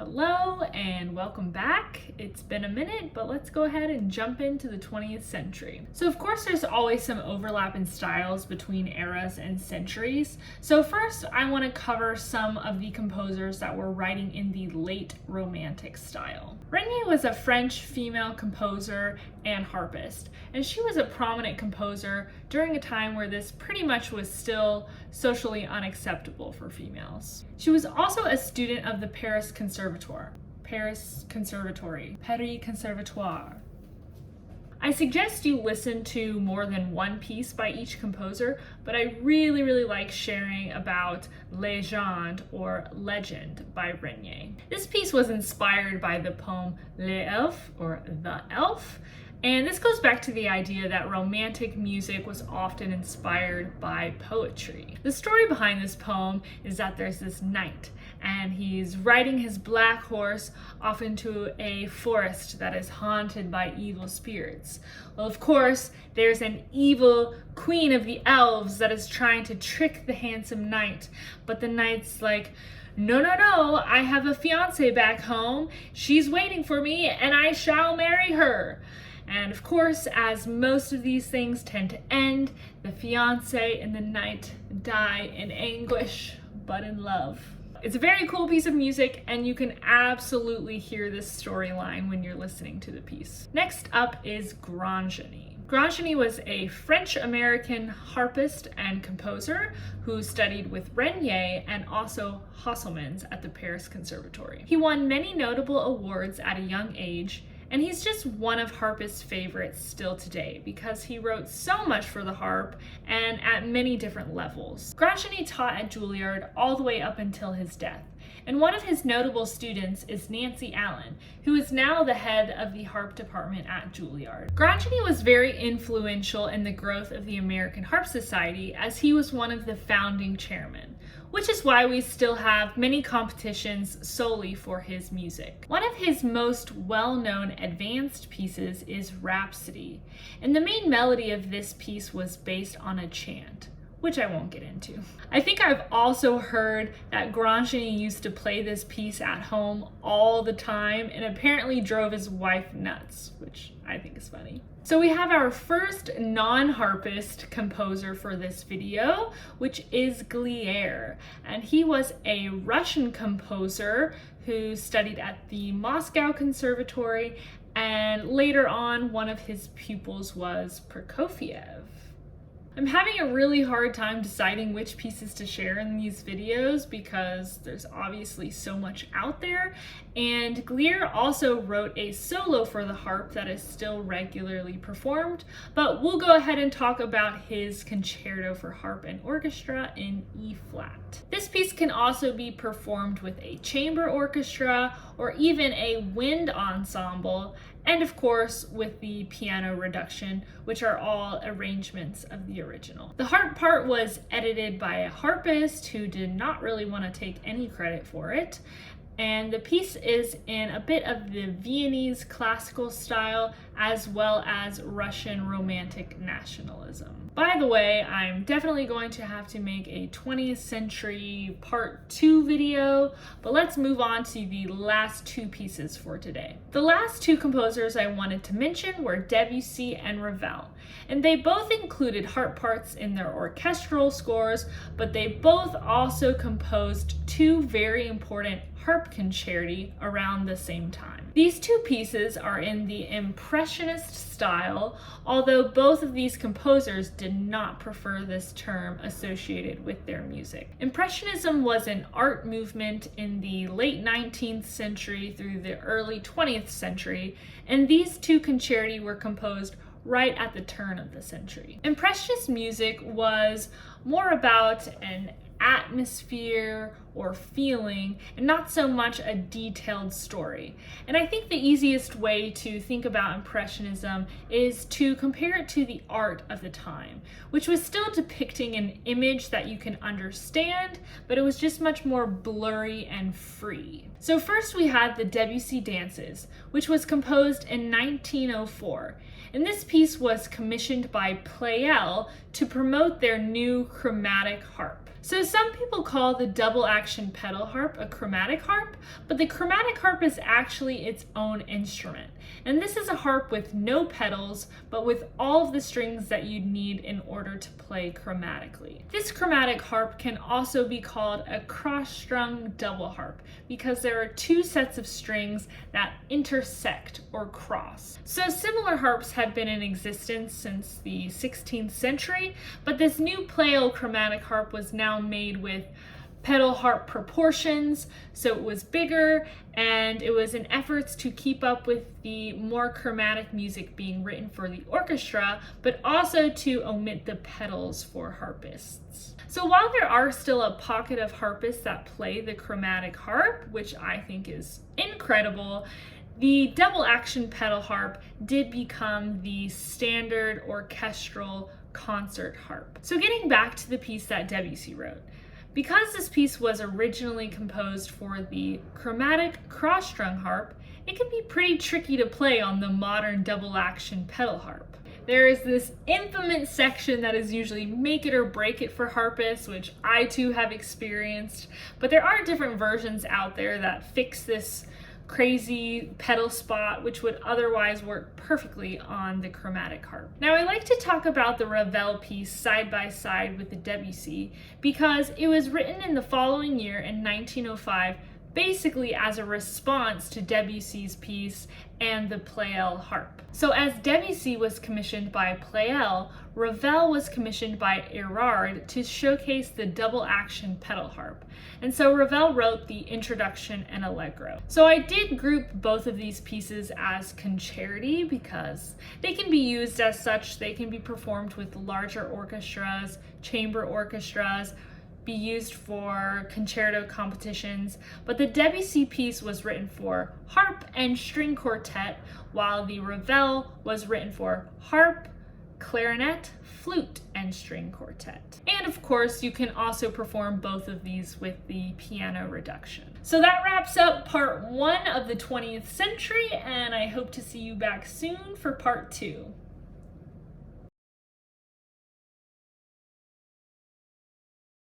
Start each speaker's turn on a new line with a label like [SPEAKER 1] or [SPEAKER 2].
[SPEAKER 1] Hello and welcome back. It's been a minute, but let's go ahead and jump into the 20th century. So of course there's always some overlap in styles between eras and centuries. So first I want to cover some of the composers that were writing in the late Romantic style. Reinhold was a French female composer and harpist, and she was a prominent composer during a time where this pretty much was still socially unacceptable for females. She was also a student of the Paris Conservatoire. I suggest you listen to more than one piece by each composer, but I really like sharing about Légende or Legend by Reinhold. This piece was inspired by the poem Les Elfes or The Elf, and this goes back to the idea that Romantic music was often inspired by poetry. The story behind this poem is that there's this knight, and he's riding his black horse off into a forest that is haunted by evil spirits. Well, of course, there's an evil queen of the elves that is trying to trick the handsome knight, but the knight's like, no, I have a fiance back home. She's waiting for me, and I shall marry her. And of course, as most of these things tend to end, the fiancé and the knight die in anguish, but in love. It's a very cool piece of music, and you can absolutely hear this storyline when you're listening to the piece. Next up is Grandgenie. Grandgenie was a French-American harpist and composer who studied with Reinhold and also Hosselmans at the Paris Conservatory. He won many notable awards at a young age, and he's just one of harpists' favorites still today because he wrote so much for the harp and at many different levels. Grandgenie taught at Juilliard all the way up until his death, and one of his notable students is Nancy Allen, who is now the head of the harp department at Juilliard. Grandgenie was very influential in the growth of the American Harp Society as he was one of the founding chairmen, which is why we still have many competitions solely for his music. One of his most well-known advanced pieces is Rhapsody, and the main melody of this piece was based on a chant, which I won't get into. I think I've also heard that Grandgenie used to play this piece at home all the time and apparently drove his wife nuts, which I think is funny. So we have our first non-harpist composer for this video, which is Glière, and he was a Russian composer who studied at the Moscow Conservatory, and later on one of his pupils was Prokofiev. I'm having a really hard time deciding which pieces to share in these videos because there's obviously so much out there, and Glière also wrote a solo for the harp that is still regularly performed, but we'll go ahead and talk about his concerto for harp and orchestra in E-flat. This piece can also be performed with a chamber orchestra or even a wind ensemble, and of course with the piano reduction, which are all arrangements of the original. The harp part was edited by a harpist who did not really want to take any credit for it, and the piece is in a bit of the Viennese classical style as well as Russian Romantic nationalism. By the way, I'm definitely going to have to make a 20th century part 2 video, but let's move on to the last two pieces for today. The last two composers I wanted to mention were Debussy and Ravel, and they both included harp parts in their orchestral scores, but they both also composed two very important harp concerti around the same time. These two pieces are in the Impressionist style, although both of these composers did not prefer this term associated with their music. Impressionism was an art movement in the late 19th century through the early 20th century, and these two concerti were composed right at the turn of the century. Impressionist music was more about an atmosphere or feeling and not so much a detailed story. And I think the easiest way to think about Impressionism is to compare it to the art of the time, which was still depicting an image that you can understand, but it was just much more blurry and free. So first we had the Debussy Danses, which was composed in 1904. And this piece was commissioned by Pleyel to promote their new chromatic harp. So some people call the double action pedal harp a chromatic harp, but the chromatic harp is actually its own instrument. And this is a harp with no pedals, but with all of the strings that you'd need in order to play chromatically. This chromatic harp can also be called a cross-strung double harp because there are two sets of strings that intersect or cross. So similar harps have been in existence since the 16th century, but this new Pleyel chromatic harp was now made with pedal harp proportions, so it was bigger, and it was in efforts to keep up with the more chromatic music being written for the orchestra, but also to omit the pedals for harpists. So while there are still a pocket of harpists that play the chromatic harp, which I think is incredible, the double action pedal harp did become the standard orchestral concert harp. So getting back to the piece that Debussy wrote, because this piece was originally composed for the chromatic cross-strung harp, it can be pretty tricky to play on the modern double action pedal harp. There is this infamous section that is usually make it or break it for harpists, which I too have experienced, but there are different versions out there that fix this crazy pedal spot which would otherwise work perfectly on the chromatic harp. Now I like to talk about the Ravel piece side by side with the Debussy because it was written in the following year in 1905 basically as a response to Debussy's piece and the Pleyel harp. So as Debussy was commissioned by Pleyel, Ravel was commissioned by Erard to showcase the double action pedal harp. And so Ravel wrote the introduction and allegro. So I did group both of these pieces as concerti because they can be used as such. They can be performed with larger orchestras, chamber orchestras, be used for concerto competitions, but the Debussy piece was written for harp and string quartet, while the Ravel was written for harp, clarinet, flute, and string quartet. And of course, you can also perform both of these with the piano reduction. So that wraps up part 1 of the 20th century, and I hope to see you back soon for part 2.